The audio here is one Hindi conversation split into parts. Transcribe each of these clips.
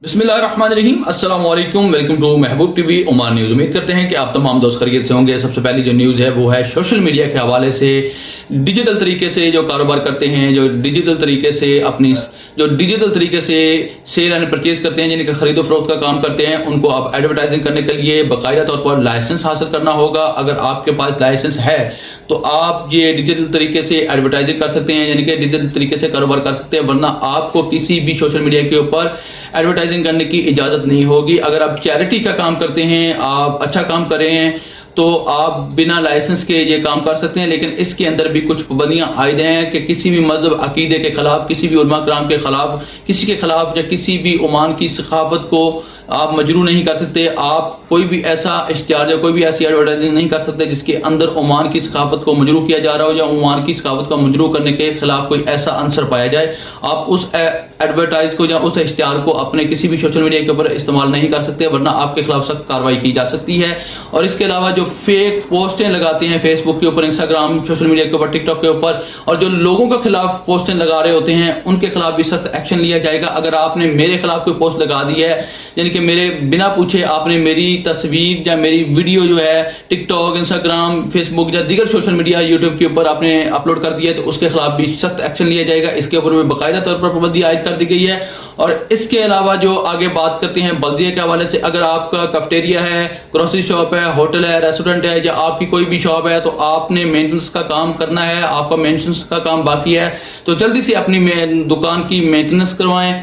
बिस्मिल्लाहिर्रहमानिर्रहीम, अस्सलाम वालेकुम। Welcome to Mehboob TV Oman news. उम्मीद करते हैं कि आप तमाम दोस्त खैरियत से होंगे। सबसे पहली जो न्यूज़ है वो है सोशल मीडिया के हवाले से डिजिटल तरीके से जो कारोबार करते हैं, जो डिजिटल तरीके से सेल एंड परचेज करते हैं, जिनका खरीदो फरोख्त का काम करते हैं, उनको आप एडवर्टाइजिंग करने के लिए बाकायदा तौर पर लाइसेंस हासिल करना होगा। अगर आपके पास लाइसेंस है तो आप ये डिजिटल तरीके से एडवर्टाइजिंग कर सकते हैं, यानी कि डिजिटल तरीके से कारोबार कर सकते हैं, वरना आपको किसी भी सोशल मीडिया के ऊपर एडवर्टाइजिंग करने की इजाजत नहीं होगी। अगर आप चैरिटी का काम करते हैं, आप अच्छा काम कर रहे हैं, तो आप बिना लाइसेंस के ये काम कर सकते हैं, लेकिन इसके अंदर भी कुछ पाबंदियां आयद हैं कि किसी भी मजहब अकीदे के खिलाफ, किसी भी उलमा कराम के खिलाफ, किसी के खिलाफ या किसी भी ओमान की सखावत को आप मजरू नहीं कर सकते। आप कोई भी ऐसा इश्तिहार या कोई भी ऐसी एडवर्टाइजिंग नहीं कर सकते जिसके अंदर ओमान की सखावत को मजरू किया जा रहा हो या ओमान की सखावत को मजरू करने के खिलाफ कोई ऐसा आंसर पाया जाए। आप उस एडवर्टाइज को या उस इश्तिहार को अपने किसी भी सोशल मीडिया के ऊपर इस्तेमाल नहीं कर सकते, वरना आपके खिलाफ सख्त कार्रवाई की जा सकती है। और इसके अलावा जो फेक पोस्टें लगाते हैं फेसबुक के ऊपर, इंस्टाग्राम, सोशल मीडिया के ऊपर, टिकटॉक के ऊपर, और जो लोगों के खिलाफ पोस्टें लगा रहे होते हैं, उनके खिलाफ भी सख्त एक्शन लिया जाएगा। अगर आपने मेरे खिलाफ कोई पोस्ट लगा दी है, यानी कि मेरे बिना पूछे आपने मेरी तस्वीर या मेरी वीडियो जो है टिकटॉक, इंस्टाग्राम, फेसबुक या दीगर सोशल मीडिया, यूट्यूब के ऊपर आपने अपलोड कर दिया है, तो उसके खिलाफ भी सख्त एक्शन लिया जाएगा। इसके ऊपर भी बाकायदा तौर पर पाबंदी आयद कर दी गई है। और इसके अलावा जो आगे बात करते हैं बल्दिया के हवाले से, अगर आपका कैफेटेरिया है, ग्रोसरी शॉप है, होटल है, रेस्टोरेंट है, या आपकी कोई भी शॉप है, तो आपने मेंटेनेंस का काम करना है। आपका मेंटेनेंस का काम बाकी है तो जल्दी से अपनी दुकान की मेंटेनेंस करवाएं,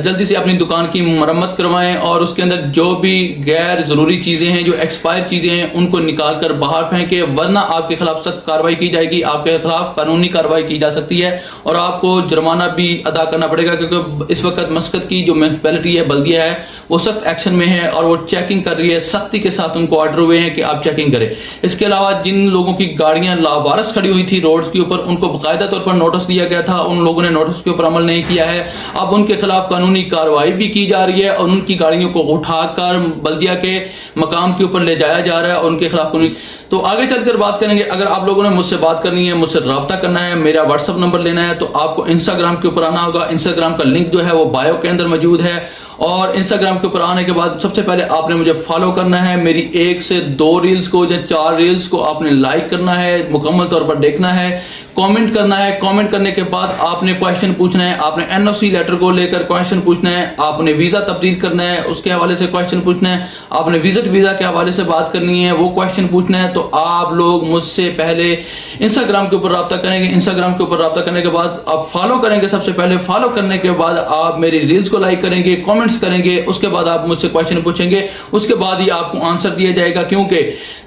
जल्दी से अपनी दुकान की मरम्मत करवाएं, और उसके अंदर जो भी गैर जरूरी चीजें हैं, जो एक्सपायर चीजें हैं, उनको निकाल कर बाहर फेंके, वरना आपके खिलाफ सख्त कार्रवाई की जाएगी। आपके खिलाफ कानूनी कार्रवाई की जा सकती है और आपको जुर्माना भी अदा करना पड़ेगा, क्योंकि इस वक्त मस्कत की जो म्यूनिसिपैलिटी है, बल्दिया है, वो सख्त एक्शन में है और वो चेकिंग कर रही है। सख्ती के साथ उनको ऑर्डर हुए हैं कि आप चेकिंग करें। इसके अलावा जिन लोगों की गाड़ियां लावारस खड़ी हुई थी रोड्स के ऊपर, उनको बाकायदा तौर पर नोटिस दिया गया था, उन लोगों ने नोटिस के ऊपर अमल नहीं किया है। अब उनके खिलाफ कानूनी कार्रवाई भी की जा रही है और उनकी गाड़ियों को उठाकर बल्दिया के मकाम के ऊपर ले जाया जा रहा है, उनके खिलाफ कानूनी। तो आगे चलकर बात करेंगे। अगर आप लोगों ने मुझसे बात करनी है, मुझसे रब्ता करना है, मेरा व्हाट्सएप नंबर लेना है, तो आपको इंस्टाग्राम के ऊपर आना होगा। इंस्टाग्राम का लिंक जो है वो बायो के अंदर मौजूद है, और इंस्टाग्राम के ऊपर आने के बाद सबसे पहले आपने मुझे फॉलो करना है। मेरी 1 से 2 रील्स को या 4 रील्स को आपने लाइक करना है, मुकम्मल तौर पर देखना है, कमेंट करना है। कमेंट करने के बाद आपने क्वेश्चन पूछना है, आपने एनओसी लेटर को लेकर क्वेश्चन पूछना है, आपने वीजा तब्दील करना है, उसके हवाले से क्वेश्चन पूछना है, आपने विजिट वीजा के हवाले से बात करनी है, वो क्वेश्चन पूछना है। तो आप लोग मुझसे पहले इंस्टाग्राम के ऊपर रब्ता करेंगे। इंस्टाग्राम के ऊपर रब्ता करने के बाद आप फॉलो करेंगे। सबसे पहले फॉलो करने के बाद आप मेरी रील्स को लाइक करेंगे, कमेंट्स करेंगे, उसके बाद आप मुझसे क्वेश्चन पूछेंगे, उसके बाद ही आपको आंसर दिया जाएगा। क्योंकि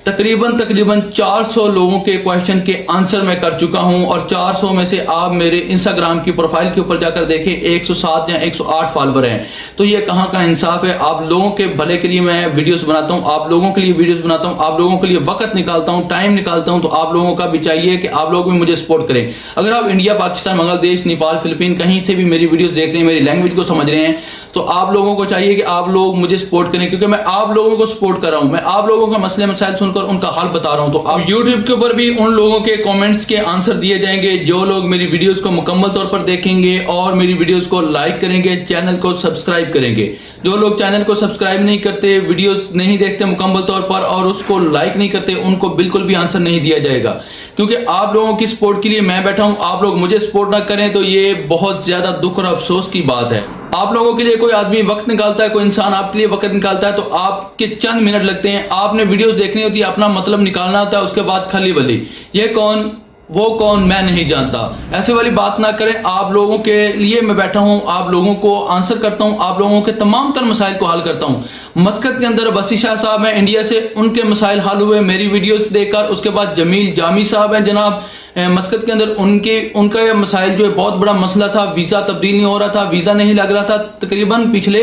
तकरीबन 400 लोगों के क्वेश्चन के आंसर मैं कर चुका हूं, और 400 में से आप मेरे इंस्टाग्राम की प्रोफाइल के ऊपर जाकर देखें 107 या 108 फॉलोवर हैं। तो ये कहां का इंसाफ है। आप लोगों के भले के लिए मैं वीडियोस बनाता हूं, आप लोगों के लिए वीडियोस बनाता हूं, आप लोगों के लिए वक्त निकालता हूं, टाइम निकालता हूं, तो आप लोगों का भी चाहिए कि आप लोग भी मुझे सपोर्ट करें। अगर आप इंडिया, पाकिस्तान, बांग्लादेश, नेपाल, फिलीपीन कहीं से भी मेरी वीडियोस देख रहे हैं, मेरी लैंग्वेज को समझ रहे हैं, तो आप लोगों को चाहिए कि आप लोग मुझे सपोर्ट करें, क्योंकि मैं आप लोगों को सपोर्ट कर रहा हूं। मैं आप लोगों का मसले मसाइल सुनकर उनका हल बता रहा हूं। तो आप YouTube के ऊपर भी उन लोगों के कमेंट्स के आंसर दिए जाएंगे जो लोग मेरी वीडियोस को मुकम्मल तौर पर देखेंगे और मेरी वीडियोस को लाइक करेंगे, चैनल को सब्सक्राइब करेंगे। जो लोग चैनल को सब्सक्राइब नहीं करते, वीडियोस नहीं देखते मुकम्मल तौर पर और उसको लाइक नहीं करते, उनको बिल्कुल भी आंसर नहीं दिया जाएगा। क्योंकि आप लोगों की सपोर्ट के लिए मैं बैठा हूं। आप लोग मुझे सपोर्ट ना करें तो ये बहुत ज्यादा दुख और अफसोस की बात है। आप लोगों के लिए कोई आदमी वक्त निकालता है, कोई इंसान आपके लिए वक्त निकालता है, तो आपके चंद मिनट लगते हैं। आपने वीडियोस देखनी होती है, अपना मतलब निकालना होता है, उसके बाद खली बली ये कौन वो कौन मैं नहीं जानता, ऐसे वाली बात ना करें। आप लोगों के लिए मैं बैठा हूं, आप लोगों को आंसर करता हूं, आप लोगों के तमाम तर मसाइल को हल करता हूं। मस्कत के अंदर वसी शाह साहब हैं इंडिया से, उनके मसाइल हल हुए मेरी वीडियोस देखकर। उसके बाद जमील जामी साहब हैं जनाब मस्कत के अंदर, उनका ये मसाइल जो है बहुत बड़ा मसला था, वीजा तब्दील नहीं हो रहा था, वीजा नहीं लग रहा था तकरीबन पिछले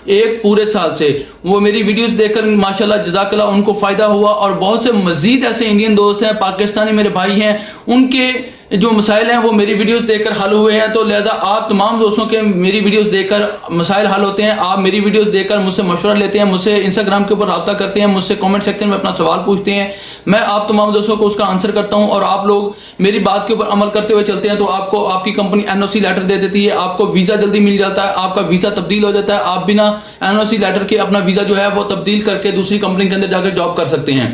1 पूरे साल से। वो मेरी वीडियोस देखकर माशाल्लाह जज़ाकल्लाह उनको फायदा हुआ, और बहुत से मजीद ऐसे इंडियन दोस्त हैं, पाकिस्तानी मेरे भाई हैं, उनके जो मसाइल हैं वो मेरी वीडियोस देखकर हल हुए हैं, तो लिहाजा आप तमाम दोस्तों के मेरी वीडियोस देखकर मसाइल हल होते हैं। आप मेरी वीडियोस देखकर मुझसे मशवरा लेते हैं, मुझसे इंस्टाग्राम के ऊपर रब्ता करते हैं, मुझसे कमेंट सेक्शन में अपना सवाल पूछते हैं, मैं आप तमाम दोस्तों को उसका आंसर करता हूं और आप लोग मेरी बात के ऊपर अमल करते हुए चलते हैं तो आपको आपकी कंपनी एनओसी लेटर दे देती है, आपको वीजा जल्दी मिल जाता है, आपका वीजा तब्दील हो जाता है, आप बिना एनओसी लेटर के अपना वीजा जो है वो तब्दील करके दूसरी कंपनी के अंदर जाकर जॉब कर सकते हैं।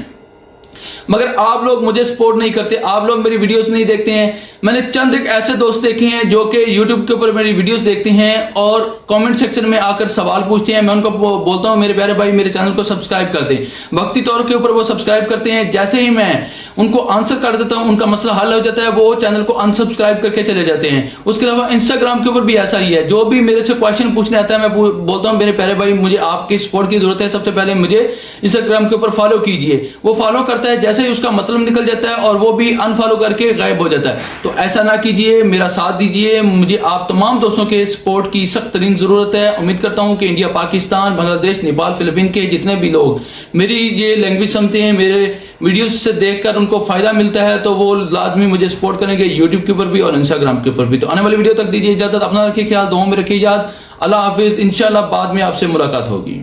मगर आप लोग मुझे सपोर्ट नहीं करते, आप लोग मेरी वीडियोस नहीं देखते हैं। मैंने चंद एक ऐसे दोस्त देखे हैं जो कि YouTube के ऊपर मेरी वीडियोस देखते हैं और कमेंट सेक्शन में आकर सवाल पूछते हैं। मैं उनको बोलता हूं मेरे प्यारे भाई मेरे चैनल को सब्सक्राइब कर दें। वक्ती तौर के ऊपर वो सब्सक्राइब करते हैं, जैसे ही मैं उनको आंसर कर देता हूं उनका मसला हल हो जाता है, वो चैनल को अनसब्सक्राइब करके चले जाते हैं। उसके अलावा इंस्टाग्राम के ऊपर भी ऐसा ही है, जो भी मेरे से क्वेश्चन पूछने आता है मैं बोलता हूं मेरे प्यारे भाई मुझे आपकी सपोर्ट की जरूरत है, सबसे पहले मुझे इंस्टाग्राम के ऊपर फॉलो कीजिए। वो फॉलो करता है, जैसे ही उसका मतलब निकल जाता है और वो भी अनफॉलो करके गायब हो जाता है। तो ऐसा ना कीजिए, मेरा साथ दीजिए, मुझे आप तमाम दोस्तों के सपोर्ट की सख्त तरीन जरूरत है। उम्मीद करता हूं कि इंडिया, पाकिस्तान, बांग्लादेश, नेपाल, फिलीपीन के जितने भी लोग मेरी ये लैंग्वेज समझते हैं, मेरे वीडियोस से देखकर उनको फायदा मिलता है, तो वो लाजमी मुझे सपोर्ट करेंगे यूट्यूब के ऊपर भी और इंस्टाग्राम के ऊपर भी। तो आने वाली वीडियो तक दीजिए इजाजत, अपना रखिए ख्याल, दुआओं में रखिए याद। अल्लाह हाफिज, इंशाल्लाह बाद में आपसे मुलाकात होगी।